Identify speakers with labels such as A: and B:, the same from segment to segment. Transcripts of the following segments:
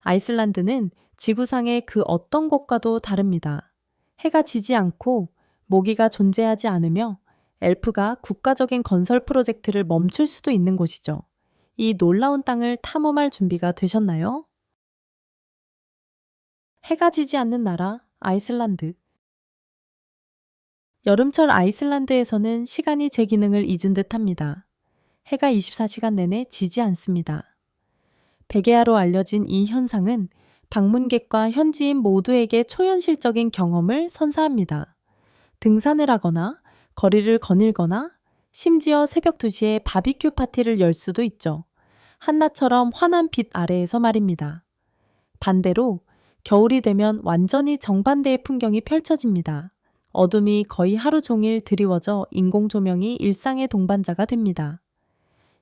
A: 아이슬란드는 지구상의 그 어떤 곳과도 다릅니다. 해가 지지 않고 모기가 존재하지 않으며 엘프가 국가적인 건설 프로젝트를 멈출 수도 있는 곳이죠. 이 놀라운 땅을 탐험할 준비가 되셨나요? 해가 지지 않는 나라, 아이슬란드. 여름철 아이슬란드에서는 시간이 제 기능을 잊은 듯 합니다. 해가 24시간 내내 지지 않습니다. 베게아로 알려진 이 현상은 방문객과 현지인 모두에게 초현실적인 경험을 선사합니다. 등산을 하거나 거리를 거닐거나 심지어 새벽 2시에 바비큐 파티를 열 수도 있죠. 한낮처럼 환한 빛 아래에서 말입니다. 반대로 겨울이 되면 완전히 정반대의 풍경이 펼쳐집니다. 어둠이 거의 하루 종일 드리워져 인공조명이 일상의 동반자가 됩니다.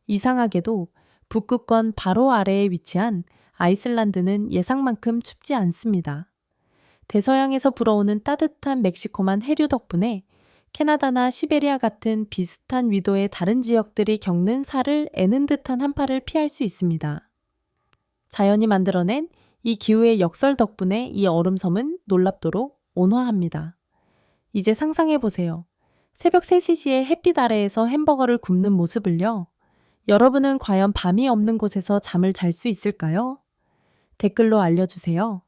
A: 이상하게도 북극권 바로 아래에 위치한 아이슬란드는 예상만큼 춥지 않습니다. 대서양에서 불어오는 따뜻한 멕시코만 해류 덕분에 캐나다나 시베리아 같은 비슷한 위도의 다른 지역들이 겪는 살을 애는 듯한 한파를 피할 수 있습니다. 자연이 만들어낸 이 기후의 역설 덕분에 이 얼음섬은 놀랍도록 온화합니다. 이제 상상해보세요. 새벽 3시에 햇빛 아래에서 햄버거를 굽는 모습을요. 여러분은 과연 밤이 없는 곳에서 잠을 잘 수 있을까요? 댓글로 알려주세요.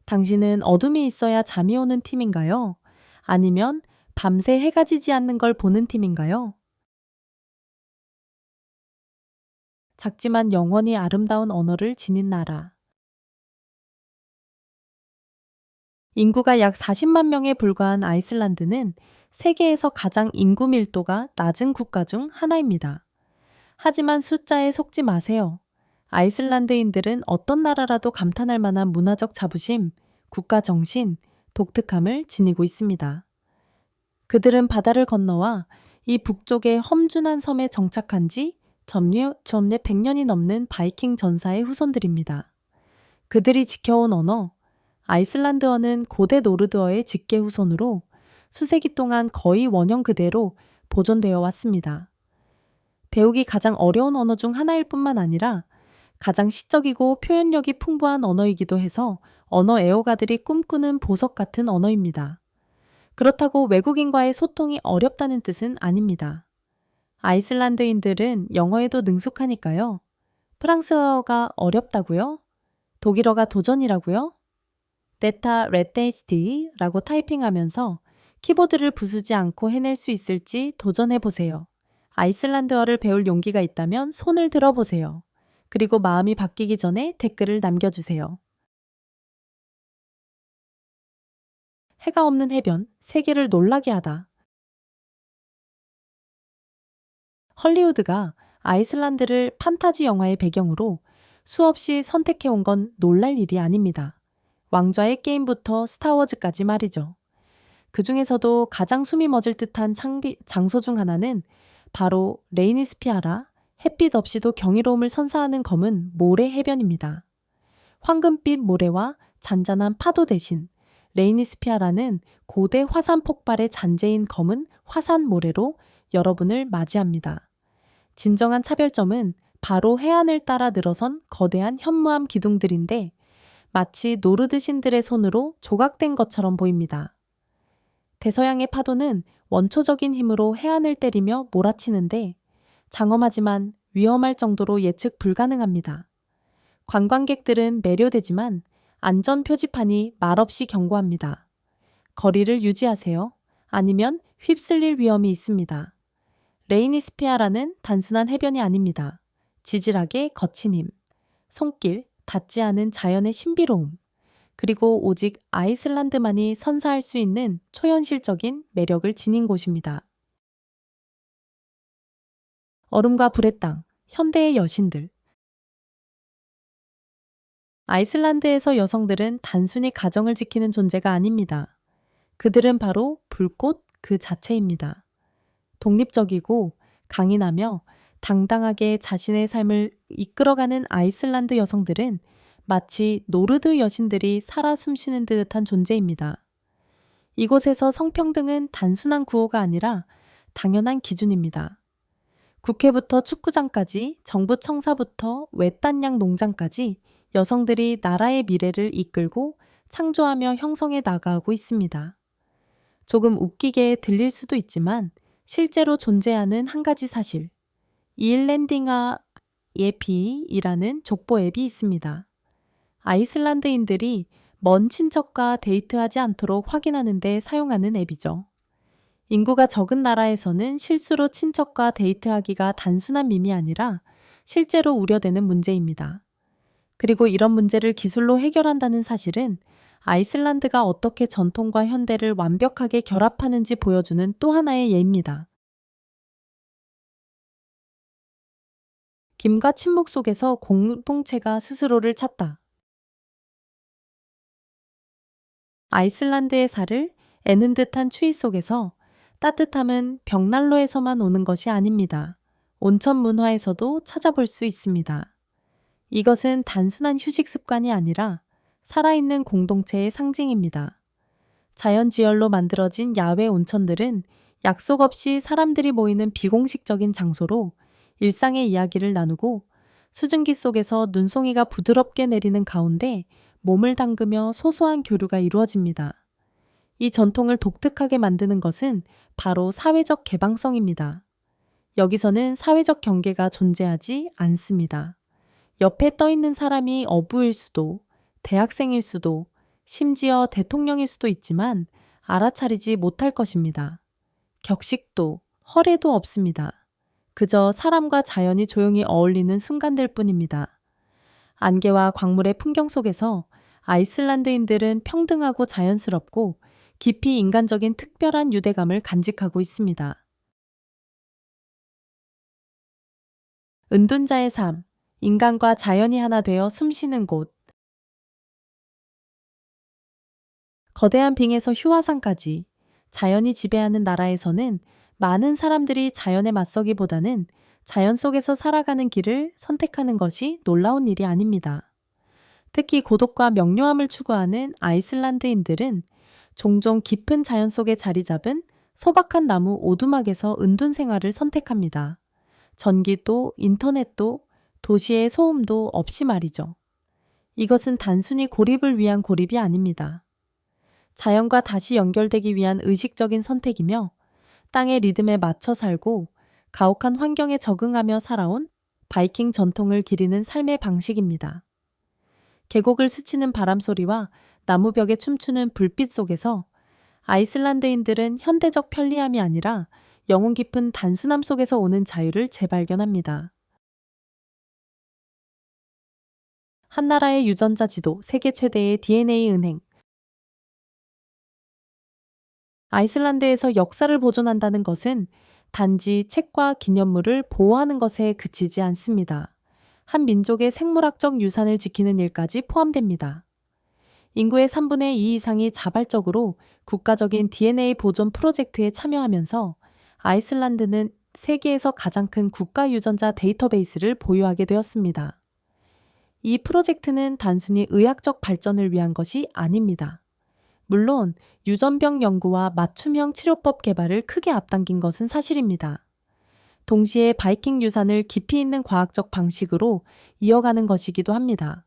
A: 당신은 어둠이 있어야 잠이 오는 팀인가요? 아니면 밤새 해가 지지 않는 걸 보는 팀인가요? 작지만 영원히 아름다운 언어를 지닌 나라. 인구가 약 40만 명에 불과한 아이슬란드는 세계에서 가장 인구 밀도가 낮은 국가 중 하나입니다. 하지만 숫자에 속지 마세요. 아이슬란드인들은 어떤 나라라도 감탄할 만한 문화적 자부심, 국가 정신, 독특함을 지니고 있습니다. 그들은 바다를 건너와 이 북쪽의 험준한 섬에 정착한 지 전례 100년이 넘는 바이킹 전사의 후손들입니다. 그들이 지켜온 언어, 아이슬란드어는 고대 노르드어의 직계 후손으로 수세기 동안 거의 원형 그대로 보존되어 왔습니다. 배우기 가장 어려운 언어 중 하나일 뿐만 아니라 가장 시적이고 표현력이 풍부한 언어이기도 해서 언어 애호가들이 꿈꾸는 보석 같은 언어입니다. 그렇다고 외국인과의 소통이 어렵다는 뜻은 아닙니다. 아이슬란드인들은 영어에도 능숙하니까요. 프랑스어가 어렵다고요? 독일어가 도전이라고요? 데타 레테이스티라고 타이핑하면서 키보드를 부수지 않고 해낼 수 있을지 도전해보세요. 아이슬란드어를 배울 용기가 있다면 손을 들어보세요. 그리고 마음이 바뀌기 전에 댓글을 남겨주세요. 해가 없는 해변, 세계를 놀라게 하다. 헐리우드가 아이슬란드를 판타지 영화의 배경으로 수없이 선택해온 건 놀랄 일이 아닙니다. 왕좌의 게임부터 스타워즈까지 말이죠. 그 중에서도 가장 숨이 멎을 듯한 장소 중 하나는 바로 레이니스피아라, 햇빛 없이도 경이로움을 선사하는 검은 모래 해변입니다. 황금빛 모래와 잔잔한 파도 대신 레이니스피아라는 고대 화산 폭발의 잔재인 검은 화산 모래로 여러분을 맞이합니다. 진정한 차별점은 바로 해안을 따라 늘어선 거대한 현무암 기둥들인데 마치 노르드 신들의 손으로 조각된 것처럼 보입니다. 대서양의 파도는 원초적인 힘으로 해안을 때리며 몰아치는데 장엄하지만 위험할 정도로 예측 불가능합니다. 관광객들은 매료되지만 안전 표지판이 말없이 경고합니다. 거리를 유지하세요. 아니면 휩쓸릴 위험이 있습니다. 레이니스피아라는 단순한 해변이 아닙니다. 지질하게 거친 힘, 손길, 닿지 않은 자연의 신비로움, 그리고 오직 아이슬란드만이 선사할 수 있는 초현실적인 매력을 지닌 곳입니다. 얼음과 불의 땅, 현대의 여신들. 아이슬란드에서 여성들은 단순히 가정을 지키는 존재가 아닙니다. 그들은 바로 불꽃 그 자체입니다. 독립적이고 강인하며 당당하게 자신의 삶을 이끌어가는 아이슬란드 여성들은 마치 노르드 여신들이 살아 숨쉬는 듯한 존재입니다. 이곳에서 성평등은 단순한 구호가 아니라 당연한 기준입니다. 국회부터 축구장까지, 정부 청사부터 외딴양 농장까지 여성들이 나라의 미래를 이끌고 창조하며 형성해 나가고 있습니다. 조금 웃기게 들릴 수도 있지만 실제로 존재하는 한 가지 사실, 이일랜딩아 예피이라는 족보 앱이 있습니다. 아이슬란드인들이 먼 친척과 데이트하지 않도록 확인하는 데 사용하는 앱이죠. 인구가 적은 나라에서는 실수로 친척과 데이트하기가 단순한 밈이 아니라 실제로 우려되는 문제입니다. 그리고 이런 문제를 기술로 해결한다는 사실은 아이슬란드가 어떻게 전통과 현대를 완벽하게 결합하는지 보여주는 또 하나의 예입니다. 김과 침묵 속에서 공동체가 스스로를 찾다. 아이슬란드의 살을 애는 듯한 추위 속에서 따뜻함은 벽난로에서만 오는 것이 아닙니다. 온천 문화에서도 찾아볼 수 있습니다. 이것은 단순한 휴식 습관이 아니라 살아있는 공동체의 상징입니다. 자연지열로 만들어진 야외 온천들은 약속 없이 사람들이 모이는 비공식적인 장소로 일상의 이야기를 나누고 수증기 속에서 눈송이가 부드럽게 내리는 가운데 몸을 담그며 소소한 교류가 이루어집니다. 이 전통을 독특하게 만드는 것은 바로 사회적 개방성입니다. 여기서는 사회적 경계가 존재하지 않습니다. 옆에 떠 있는 사람이 어부일 수도, 대학생일 수도, 심지어 대통령일 수도 있지만 알아차리지 못할 것입니다. 격식도, 허례도 없습니다. 그저 사람과 자연이 조용히 어울리는 순간들 뿐입니다. 안개와 광물의 풍경 속에서 아이슬란드인들은 평등하고 자연스럽고 깊이 인간적인 특별한 유대감을 간직하고 있습니다. 은둔자의 삶, 인간과 자연이 하나 되어 숨쉬는 곳. 거대한 빙에서 휴화산까지 자연이 지배하는 나라에서는 많은 사람들이 자연에 맞서기보다는 자연 속에서 살아가는 길을 선택하는 것이 놀라운 일이 아닙니다. 특히 고독과 명료함을 추구하는 아이슬란드인들은 종종 깊은 자연 속에 자리 잡은 소박한 나무 오두막에서 은둔 생활을 선택합니다. 전기도, 인터넷도, 도시의 소음도 없이 말이죠. 이것은 단순히 고립을 위한 고립이 아닙니다. 자연과 다시 연결되기 위한 의식적인 선택이며 땅의 리듬에 맞춰 살고 가혹한 환경에 적응하며 살아온 바이킹 전통을 기리는 삶의 방식입니다. 계곡을 스치는 바람 소리와 나무벽에 춤추는 불빛 속에서 아이슬란드인들은 현대적 편리함이 아니라 영혼 깊은 단순함 속에서 오는 자유를 재발견합니다. 한 나라의 유전자 지도, 세계 최대의 DNA 은행. 아이슬란드에서 역사를 보존한다는 것은 단지 책과 기념물을 보호하는 것에 그치지 않습니다. 한 민족의 생물학적 유산을 지키는 일까지 포함됩니다. 인구의 3분의 2 이상이 자발적으로 국가적인 DNA 보존 프로젝트에 참여하면서 아이슬란드는 세계에서 가장 큰 국가 유전자 데이터베이스를 보유하게 되었습니다. 이 프로젝트는 단순히 의학적 발전을 위한 것이 아닙니다. 물론 유전병 연구와 맞춤형 치료법 개발을 크게 앞당긴 것은 사실입니다. 동시에 바이킹 유산을 깊이 있는 과학적 방식으로 이어가는 것이기도 합니다.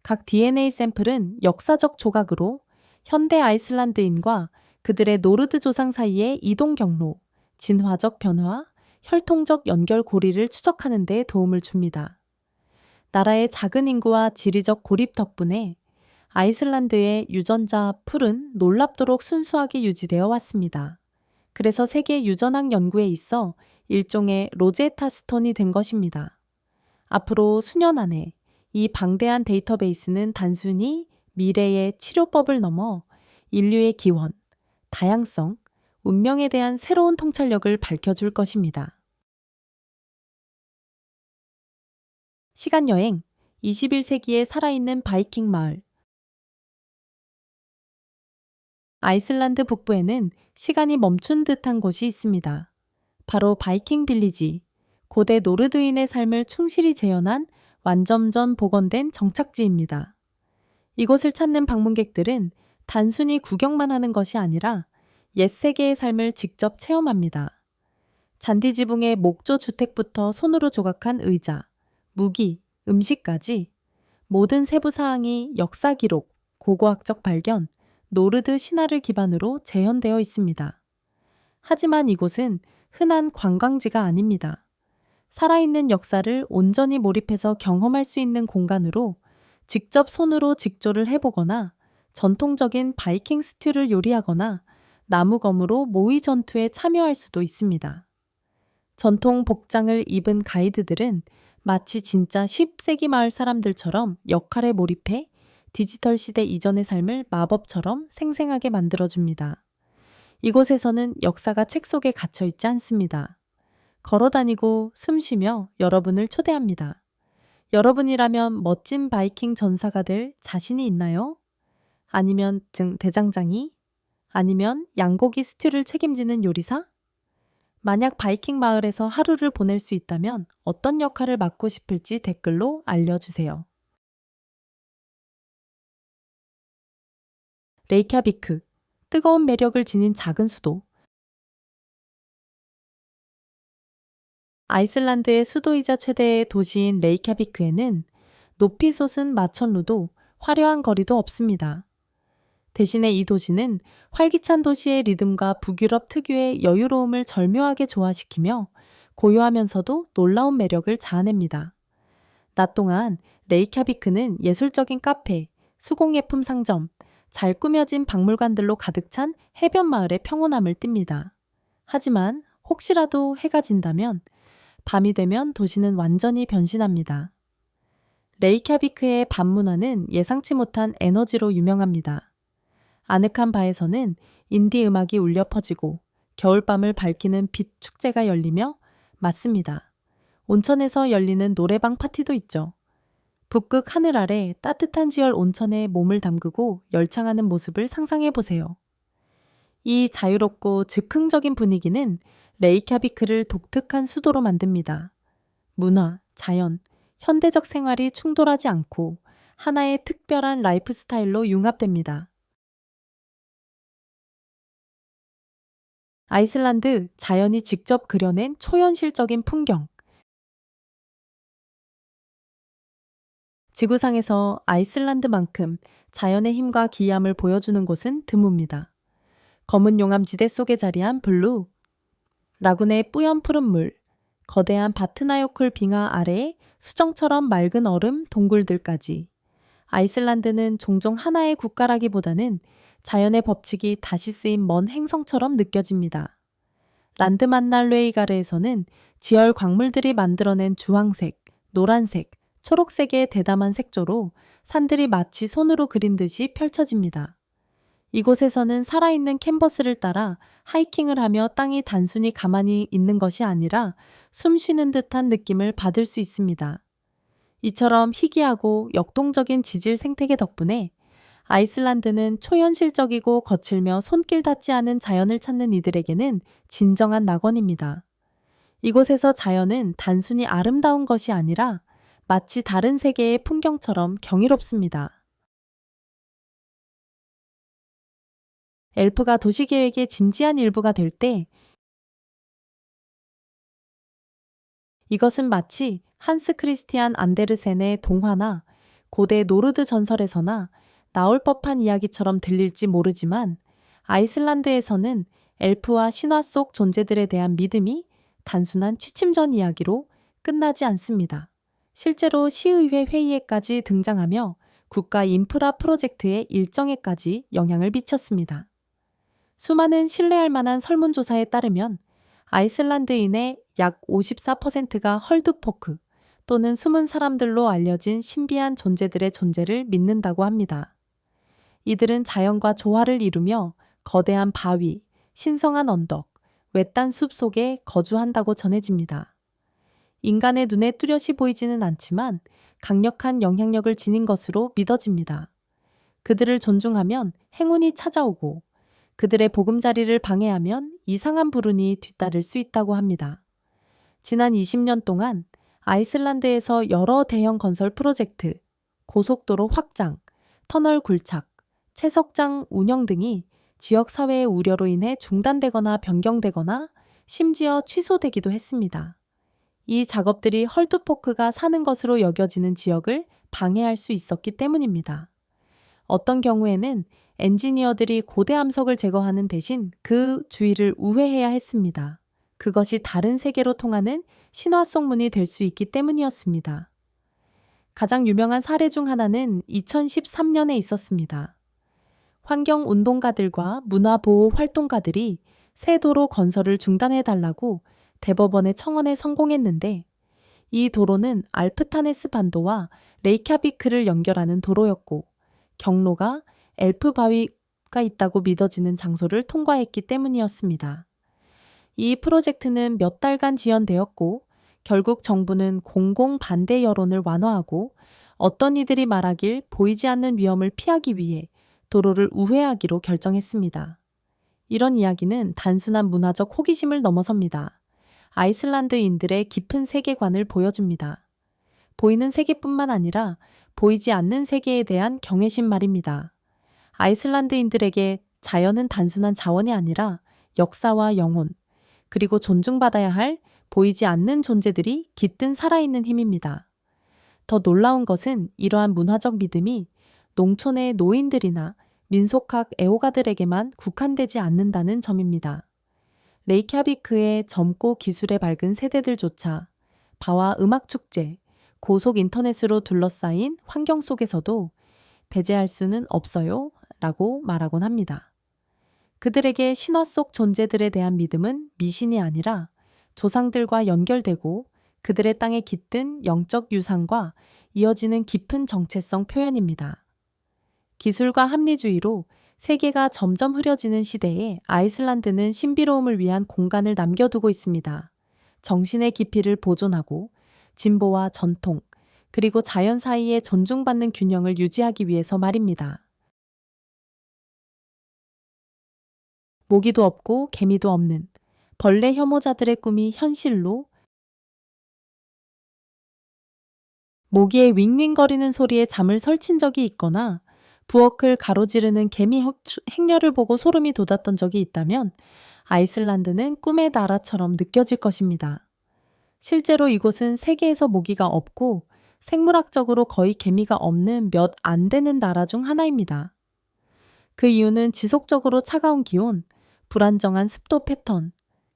A: 각 DNA 샘플은 역사적 조각으로 현대 아이슬란드인과 그들의 노르드 조상 사이의 이동 경로, 진화적 변화, 혈통적 연결 고리를 추적하는 데 도움을 줍니다. 나라의 작은 인구와 지리적 고립 덕분에 아이슬란드의 유전자 풀은 놀랍도록 순수하게 유지되어 왔습니다. 그래서 세계 유전학 연구에 있어 일종의 로제타 스톤이 된 것입니다. 앞으로 수년 안에 이 방대한 데이터베이스는 단순히 미래의 치료법을 넘어 인류의 기원, 다양성, 운명에 대한 새로운 통찰력을 밝혀줄 것입니다. 시간여행, 21세기에 살아있는 바이킹 마을. 아이슬란드 북부에는 시간이 멈춘 듯한 곳이 있습니다. 바로 바이킹 빌리지, 고대 노르드인의 삶을 충실히 재현한 완전전 복원된 정착지입니다. 이곳을 찾는 방문객들은 단순히 구경만 하는 것이 아니라 옛 세계의 삶을 직접 체험합니다. 잔디 지붕의 목조 주택부터 손으로 조각한 의자, 무기, 음식까지 모든 세부 사항이 역사 기록, 고고학적 발견, 노르드 신화를 기반으로 재현되어 있습니다. 하지만 이곳은 흔한 관광지가 아닙니다. 살아있는 역사를 온전히 몰입해서 경험할 수 있는 공간으로 직접 손으로 직조를 해보거나 전통적인 바이킹 스튜를 요리하거나 나무검으로 모의 전투에 참여할 수도 있습니다. 전통 복장을 입은 가이드들은 마치 진짜 10세기 마을 사람들처럼 역할에 몰입해 디지털 시대 이전의 삶을 마법처럼 생생하게 만들어줍니다. 이곳에서는 역사가 책 속에 갇혀 있지 않습니다. 걸어다니고 숨 쉬며 여러분을 초대합니다. 여러분이라면 멋진 바이킹 전사가 될 자신이 있나요? 아니면 대장장이? 아니면 양고기 스튜를 책임지는 요리사? 만약 바이킹 마을에서 하루를 보낼 수 있다면 어떤 역할을 맡고 싶을지 댓글로 알려주세요. 레이캬비크, 뜨거운 매력을 지닌 작은 수도. 아이슬란드의 수도이자 최대의 도시인 레이캬비크에는 높이 솟은 마천루도 화려한 거리도 없습니다. 대신에 이 도시는 활기찬 도시의 리듬과 북유럽 특유의 여유로움을 절묘하게 조화시키며 고요하면서도 놀라운 매력을 자아냅니다. 낮 동안 레이캬비크는 예술적인 카페, 수공예품 상점, 잘 꾸며진 박물관들로 가득 찬 해변 마을의 평온함을 띱니다. 하지만 혹시라도 해가 진다면 밤이 되면 도시는 완전히 변신합니다. 레이캬비크의 밤 문화는 예상치 못한 에너지로 유명합니다. 아늑한 바에서는 인디 음악이 울려 퍼지고 겨울밤을 밝히는 빛 축제가 열리며 맞습니다. 온천에서 열리는 노래방 파티도 있죠. 북극 하늘 아래 따뜻한 지열 온천에 몸을 담그고 열창하는 모습을 상상해 보세요. 이 자유롭고 즉흥적인 분위기는 레이캬비크를 독특한 수도로 만듭니다. 문화, 자연, 현대적 생활이 충돌하지 않고 하나의 특별한 라이프 스타일로 융합됩니다. 아이슬란드 자연이 직접 그려낸 초현실적인 풍경. 지구상에서 아이슬란드만큼 자연의 힘과 기이함을 보여주는 곳은 드뭅니다. 검은 용암지대 속에 자리한 블루, 라군의 뿌연 푸른 물, 거대한 바트나요클 빙하 아래에 수정처럼 맑은 얼음 동굴들까지. 아이슬란드는 종종 하나의 국가라기보다는 자연의 법칙이 다시 쓰인 먼 행성처럼 느껴집니다. 란드만날레이가르에서는 지열 광물들이 만들어낸 주황색, 노란색, 초록색의 대담한 색조로 산들이 마치 손으로 그린 듯이 펼쳐집니다. 이곳에서는 살아있는 캔버스를 따라 하이킹을 하며 땅이 단순히 가만히 있는 것이 아니라 숨 쉬는 듯한 느낌을 받을 수 있습니다. 이처럼 희귀하고 역동적인 지질 생태계 덕분에 아이슬란드는 초현실적이고 거칠며 손길 닿지 않은 자연을 찾는 이들에게는 진정한 낙원입니다. 이곳에서 자연은 단순히 아름다운 것이 아니라 마치 다른 세계의 풍경처럼 경이롭습니다. 엘프가 도시계획의 진지한 일부가 될 때 이것은 마치 한스 크리스티안 안데르센의 동화나 고대 노르드 전설에서나 나올 법한 이야기처럼 들릴지 모르지만 아이슬란드에서는 엘프와 신화 속 존재들에 대한 믿음이 단순한 취침전 이야기로 끝나지 않습니다. 실제로 시의회 회의에까지 등장하며 국가 인프라 프로젝트의 일정에까지 영향을 미쳤습니다. 수많은 신뢰할 만한 설문조사에 따르면 아이슬란드인의 약 54%가 헐두포크 또는 숨은 사람들로 알려진 신비한 존재들의 존재를 믿는다고 합니다. 이들은 자연과 조화를 이루며 거대한 바위, 신성한 언덕, 외딴 숲 속에 거주한다고 전해집니다. 인간의 눈에 뚜렷이 보이지는 않지만 강력한 영향력을 지닌 것으로 믿어집니다. 그들을 존중하면 행운이 찾아오고 그들의 보금자리를 방해하면 이상한 불운이 뒤따를 수 있다고 합니다. 지난 20년 동안 아이슬란드에서 여러 대형 건설 프로젝트, 고속도로 확장, 터널 굴착, 채석장 운영 등이 지역 사회의 우려로 인해 중단되거나 변경되거나 심지어 취소되기도 했습니다. 이 작업들이 헐두포크가 사는 것으로 여겨지는 지역을 방해할 수 있었기 때문입니다. 어떤 경우에는 엔지니어들이 고대 암석을 제거하는 대신 그 주위를 우회해야 했습니다. 그것이 다른 세계로 통하는 신화 속 문이 될 수 있기 때문이었습니다. 가장 유명한 사례 중 하나는 2013년에 있었습니다. 환경운동가들과 문화보호 활동가들이 새 도로 건설을 중단해달라고 대법원의 청원에 성공했는데 이 도로는 알프타네스 반도와 레이캬비크를 연결하는 도로였고 경로가 엘프 바위가 있다고 믿어지는 장소를 통과했기 때문이었습니다. 이 프로젝트는 몇 달간 지연되었고 결국 정부는 공공 반대 여론을 완화하고 어떤 이들이 말하길 보이지 않는 위험을 피하기 위해 도로를 우회하기로 결정했습니다. 이런 이야기는 단순한 문화적 호기심을 넘어섭니다. 아이슬란드인들의 깊은 세계관을 보여줍니다. 보이는 세계뿐만 아니라 보이지 않는 세계에 대한 경외심 말입니다. 아이슬란드인들에게 자연은 단순한 자원이 아니라 역사와 영혼, 그리고 존중받아야 할 보이지 않는 존재들이 깃든 살아있는 힘입니다. 더 놀라운 것은 이러한 문화적 믿음이 농촌의 노인들이나 민속학 애호가들에게만 국한되지 않는다는 점입니다. 레이캬비크의 젊고 기술에 밝은 세대들조차 바와 음악축제, 고속 인터넷으로 둘러싸인 환경 속에서도 배제할 수는 없어요 라고 말하곤 합니다. 그들에게 신화 속 존재들에 대한 믿음은 미신이 아니라 조상들과 연결되고 그들의 땅에 깃든 영적 유산과 이어지는 깊은 정체성 표현입니다. 기술과 합리주의로 세계가 점점 흐려지는 시대에 아이슬란드는 신비로움을 위한 공간을 남겨두고 있습니다. 정신의 깊이를 보존하고 진보와 전통, 그리고 자연 사이에 존중받는 균형을 유지하기 위해서 말입니다. 모기도 없고 개미도 없는 벌레 혐오자들의 꿈이 현실로 모기의 윙윙거리는 소리에 잠을 설친 적이 있거나 부엌을 가로지르는 개미 행렬을 보고 소름이 돋았던 적이 있다면 아이슬란드는 꿈의 나라처럼 느껴질 것입니다. 실제로 이곳은 세계에서 모기가 없고 생물학적으로 거의 개미가 없는 몇 안 되는 나라 중 하나입니다. 그 이유는 지속적으로 차가운 기온, 불안정한 습도 패턴,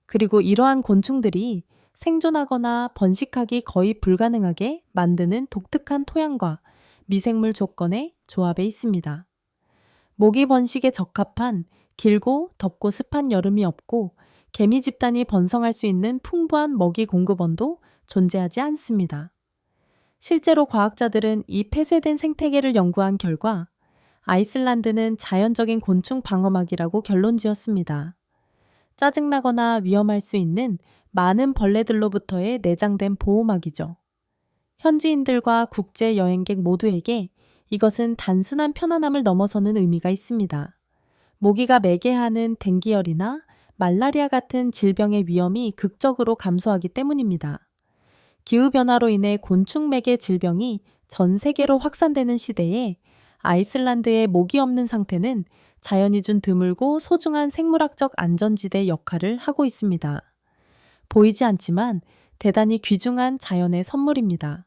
A: 그리고 이러한 곤충들이 생존하거나 번식하기 거의 불가능하게 만드는 독특한 토양과 미생물 조건의 조합에 있습니다. 모기 번식에 적합한 길고 덥고 습한 여름이 없고 개미 집단이 번성할 수 있는 풍부한 먹이 공급원도 존재하지 않습니다. 실제로 과학자들은 이 폐쇄된 생태계를 연구한 결과 아이슬란드는 자연적인 곤충 방어막이라고 결론지었습니다. 짜증나거나 위험할 수 있는 많은 벌레들로부터의 내장된 보호막이죠. 현지인들과 국제 여행객 모두에게 이것은 단순한 편안함을 넘어서는 의미가 있습니다. 모기가 매개하는 댕기열이나 말라리아 같은 질병의 위험이 극적으로 감소하기 때문입니다. 기후변화로 인해 곤충 매개 질병이 전 세계로 확산되는 시대에 아이슬란드의 모기 없는 상태는 자연이 준 드물고 소중한 생물학적 안전지대 역할을 하고 있습니다. 보이지 않지만 대단히 귀중한 자연의 선물입니다.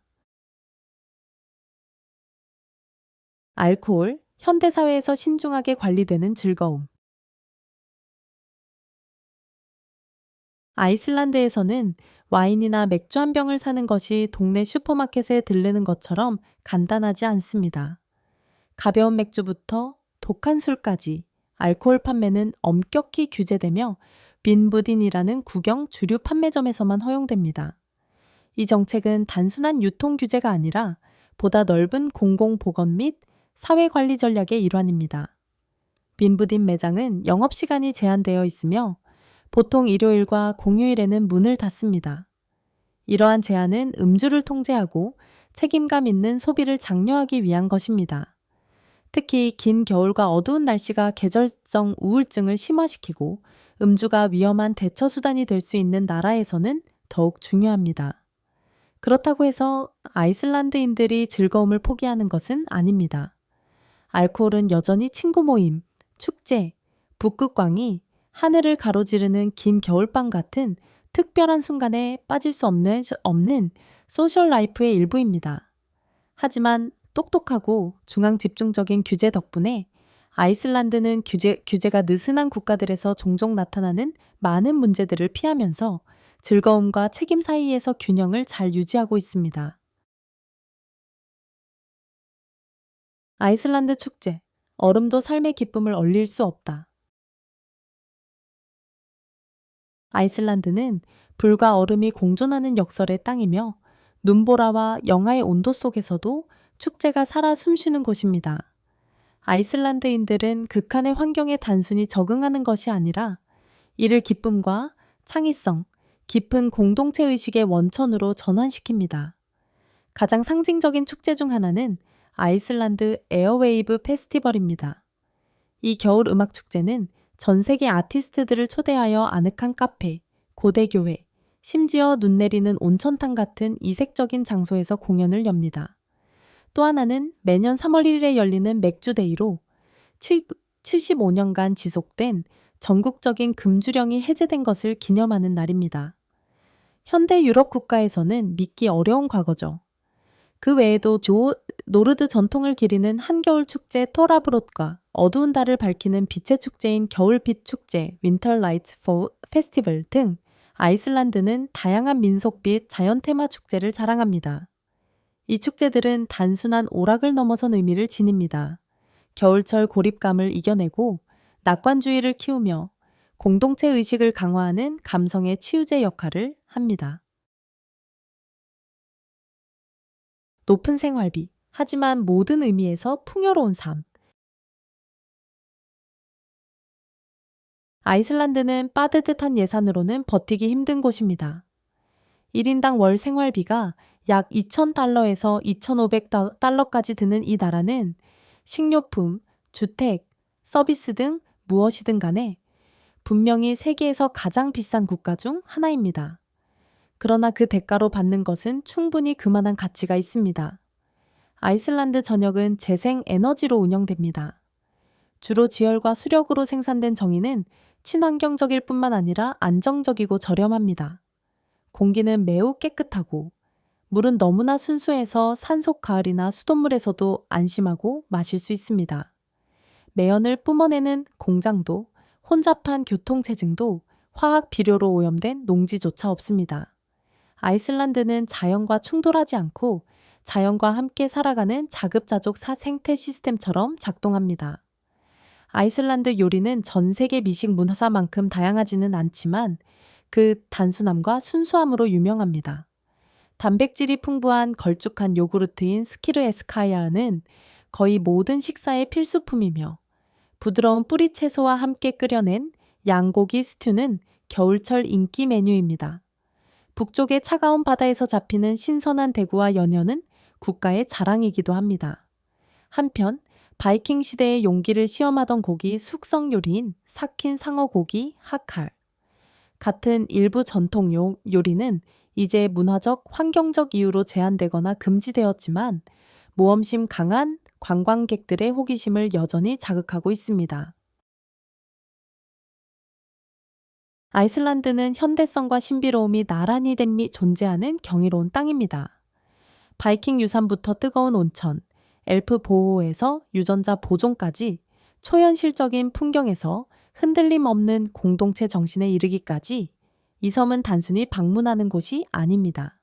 A: 알코올, 현대사회에서 신중하게 관리되는 즐거움. 아이슬란드에서는 와인이나 맥주 한 병을 사는 것이 동네 슈퍼마켓에 들르는 것처럼 간단하지 않습니다. 가벼운 맥주부터 독한 술까지 알코올 판매는 엄격히 규제되며 빈부딘이라는 국영 주류 판매점에서만 허용됩니다. 이 정책은 단순한 유통 규제가 아니라 보다 넓은 공공보건 및 사회관리 전략의 일환입니다. 빈부딘 매장은 영업시간이 제한되어 있으며 보통 일요일과 공휴일에는 문을 닫습니다. 이러한 제한은 음주를 통제하고 책임감 있는 소비를 장려하기 위한 것입니다. 특히 긴 겨울과 어두운 날씨가 계절성 우울증을 심화시키고 음주가 위험한 대처 수단이 될 수 있는 나라에서는 더욱 중요합니다. 그렇다고 해서 아이슬란드인들이 즐거움을 포기하는 것은 아닙니다. 알코올은 여전히 친구 모임, 축제, 북극광이 하늘을 가로지르는 긴 겨울밤 같은 특별한 순간에 빠질 수 없는 소셜 라이프의 일부입니다. 하지만 똑똑하고 중앙 집중적인 규제 덕분에 아이슬란드는 규제가 느슨한 국가들에서 종종 나타나는 많은 문제들을 피하면서 즐거움과 책임 사이에서 균형을 잘 유지하고 있습니다. 아이슬란드 축제. 얼음도 삶의 기쁨을 얼릴 수 없다. 아이슬란드는 불과 얼음이 공존하는 역설의 땅이며 눈보라와 영하의 온도 속에서도 축제가 살아 숨쉬는 곳입니다. 아이슬란드인들은 극한의 환경에 단순히 적응하는 것이 아니라 이를 기쁨과 창의성, 깊은 공동체 의식의 원천으로 전환시킵니다. 가장 상징적인 축제 중 하나는 아이슬란드 에어웨이브 페스티벌입니다. 이 겨울 음악 축제는 전 세계 아티스트들을 초대하여 아늑한 카페, 고대 교회, 심지어 눈 내리는 온천탕 같은 이색적인 장소에서 공연을 엽니다. 또 하나는 매년 3월 1일에 열리는 맥주데이로 75년간 지속된 전국적인 금주령이 해제된 것을 기념하는 날입니다. 현대 유럽 국가에서는 믿기 어려운 과거죠. 그 외에도 노르드 전통을 기리는 한겨울 축제 토라브롯과 어두운 달을 밝히는 빛의 축제인 겨울빛 축제 윈터 라이트 페스티벌 등 아이슬란드는 다양한 민속빛 자연 테마 축제를 자랑합니다. 이 축제들은 단순한 오락을 넘어선 의미를 지닙니다. 겨울철 고립감을 이겨내고 낙관주의를 키우며 공동체 의식을 강화하는 감성의 치유제 역할을 합니다. 높은 생활비, 하지만 모든 의미에서 풍요로운 삶. 아이슬란드는 빠듯한 예산으로는 버티기 힘든 곳입니다. 1인당 월 생활비가 약 2,000달러에서 2,500달러까지 드는 이 나라는 식료품, 주택, 서비스 등 무엇이든 간에 분명히 세계에서 가장 비싼 국가 중 하나입니다. 그러나 그 대가로 받는 것은 충분히 그만한 가치가 있습니다. 아이슬란드 전역은 재생 에너지로 운영됩니다. 주로 지열과 수력으로 생산된 정유는 친환경적일 뿐만 아니라 안정적이고 저렴합니다. 공기는 매우 깨끗하고 물은 너무나 순수해서 산속 가을이나 수돗물에서도 안심하고 마실 수 있습니다. 매연을 뿜어내는 공장도 혼잡한 교통체증도 화학 비료로 오염된 농지조차 없습니다. 아이슬란드는 자연과 충돌하지 않고 자연과 함께 살아가는 자급자족 생태 시스템처럼 작동합니다. 아이슬란드 요리는 전 세계 미식 문화사만큼 다양하지는 않지만 그 단순함과 순수함으로 유명합니다. 단백질이 풍부한 걸쭉한 요구르트인 스키르에스카야는 거의 모든 식사의 필수품이며 부드러운 뿌리 채소와 함께 끓여낸 양고기 스튜는 겨울철 인기 메뉴입니다. 북쪽의 차가운 바다에서 잡히는 신선한 대구와 연어는 국가의 자랑이기도 합니다. 한편 바이킹 시대의 용기를 시험하던 고기 숙성 요리인 삭힌 상어 고기 하칼. 같은 일부 전통 요리는 이제 문화적, 환경적 이유로 제한되거나 금지되었지만 모험심 강한 관광객들의 호기심을 여전히 자극하고 있습니다. 아이슬란드는 현대성과 신비로움이 나란히 존재하는 경이로운 땅입니다. 바이킹 유산부터 뜨거운 온천, 엘프 보호에서 유전자 보존까지 초현실적인 풍경에서 흔들림 없는 공동체 정신에 이르기까지 이 섬은 단순히 방문하는 곳이 아닙니다.